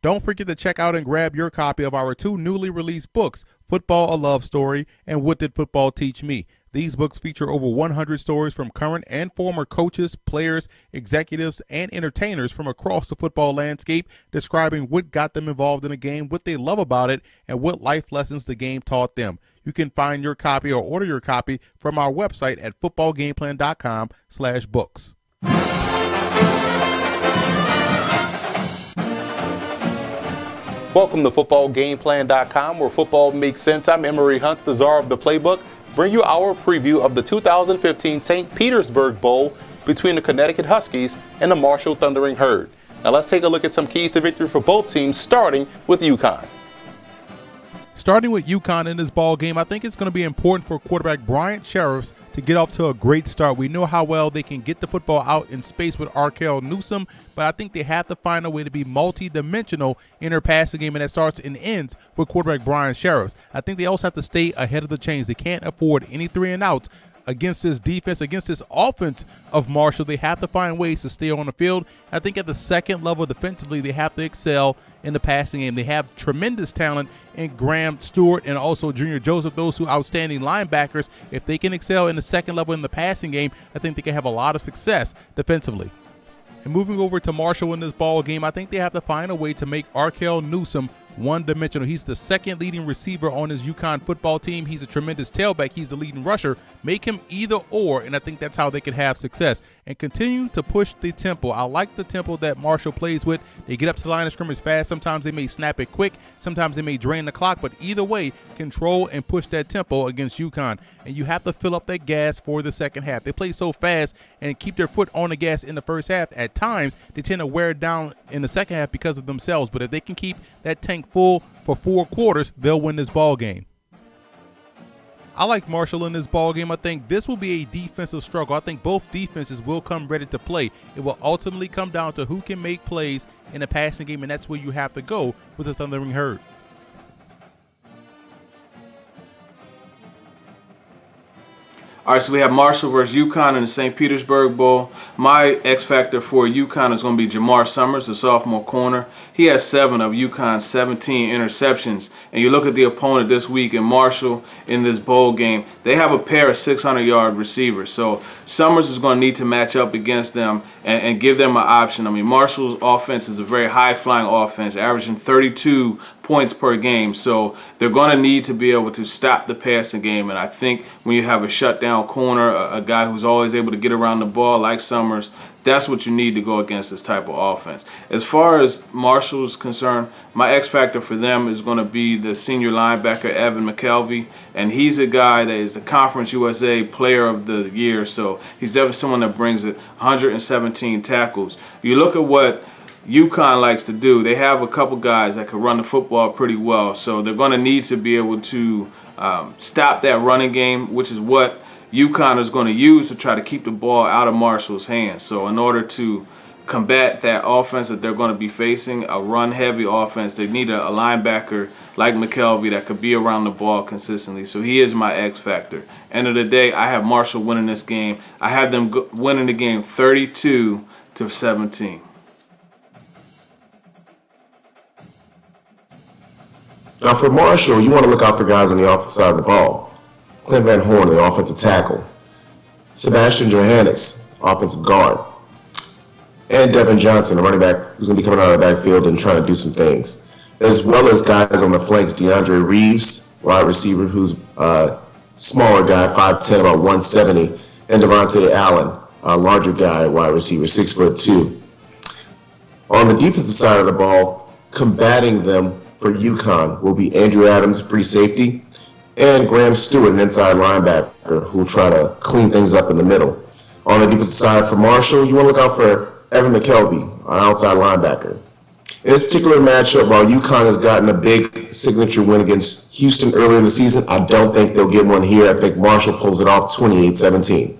Don't forget to check out and grab your copy of our 2 newly released books, Football: A Love Story and What Did Football Teach Me? These books feature over 100 stories from current and former coaches, players, executives, and entertainers from across the football landscape, describing what got them involved in the game, what they love about it, and what life lessons the game taught them. You can find your copy or order your copy from our website at footballgameplan.com/books. Welcome to footballgameplan.com, where football makes sense. I'm Emory Hunt, the czar of the playbook. Bring you our preview of the 2015 St. Petersburg Bowl between the Connecticut Huskies and the Marshall Thundering Herd. Now let's take a look at some keys to victory for both teams, starting with UConn. Starting with UConn in this ball game, I think it's going to be important for quarterback Bryant Sheriffs to get off to a great start. We know how well they can get the football out in space with Arkell Newsome, but I think they have to find a way to be multi-dimensional in their passing game, and that starts and ends with quarterback Bryant Sheriffs. I think they also have to stay ahead of the chains. They can't afford any 3-and-outs against this defense, against this offense of Marshall. They have to find ways to stay on the field. I think at the second level defensively, they have to excel in the passing game. They have tremendous talent in Graham Stewart and also Junior Joseph, those two outstanding linebackers. If they can excel in the second level in the passing game, I think they can have a lot of success defensively. And moving over to Marshall in this ball game, I think they have to find a way to make Arkell Newsome one-dimensional. He's the second leading receiver on his UConn football team. He's a tremendous tailback. He's the leading rusher. Make him either or, and I think that's how they can have success. And continue to push the tempo. I like the tempo that Marshall plays with. They get up to the line of scrimmage fast. Sometimes they may snap it quick. Sometimes they may drain the clock. But either way, control and push that tempo against UConn. And you have to fill up that gas for the second half. They play so fast and keep their foot on the gas in the first half. At times, they tend to wear it down in the second half because of themselves. But if they can keep that tank full for 4 quarters, they'll win this ball game. I like Marshall in this ball game. I think this will be a defensive struggle. I think both defenses will come ready to play. It will ultimately come down to who can make plays in the passing game, and that's where you have to go with the Thundering Herd. All right, so we have Marshall versus UConn in the St. Petersburg Bowl. My X factor for UConn is going to be JAMAR Summers, the sophomore corner. He has 7 of UConn's 17 interceptions. And you look at the opponent this week in Marshall in this bowl game, they have a pair of 600-yard receivers. So Summers is going to need to match up against them and give them an option. I mean, Marshall's offense is a very high-flying offense, averaging 32 points per game. So they're going to need to be able to stop the passing game. And I think when you have a shutdown corner, a guy who's always able to get around the ball like Summers, that's what you need to go against this type of offense. As far as Marshall's concerned, my X factor for them is going to be the senior linebacker, Evan McKelvey. And he's a guy that is the Conference USA Player of the Year. So he's definitely someone that brings it 117 tackles. You look at what UConn likes to do. They have a couple guys that can run the football pretty well, so they're going to need to be able to stop that running game, which is what UConn is going to use to try to keep the ball out of Marshall's hands. So in order to combat that offense that they're going to be facing, a run-heavy offense, they need a linebacker like McKelvey that could be around the ball consistently. So he is my X factor. End of the day, I have Marshall winning this game. I have them winning the game 32-17. Now for Marshall, you want to look out for guys on the offensive side of the ball. Clint Van Horn, the offensive tackle. Sebastian Johannes, offensive guard. And Devin Johnson, the running back, who's going to be coming out of the backfield and trying to do some things. As well as guys on the flanks, DeAndre Reeves, wide receiver, who's a smaller guy, 5'10", about 170. And Devontae Allen, a larger guy, wide receiver, 6'2". On the defensive side of the ball, combating them for UConn will be Andrew Adams, free safety, and Graham Stewart, an inside linebacker, who will try to clean things up in the middle. On the defensive side for Marshall, you want to look out for Evan McKelvey, an outside linebacker. In this particular matchup, while UConn has gotten a big signature win against Houston earlier in the season, I don't think they'll get one here. I think Marshall pulls it off 28-17.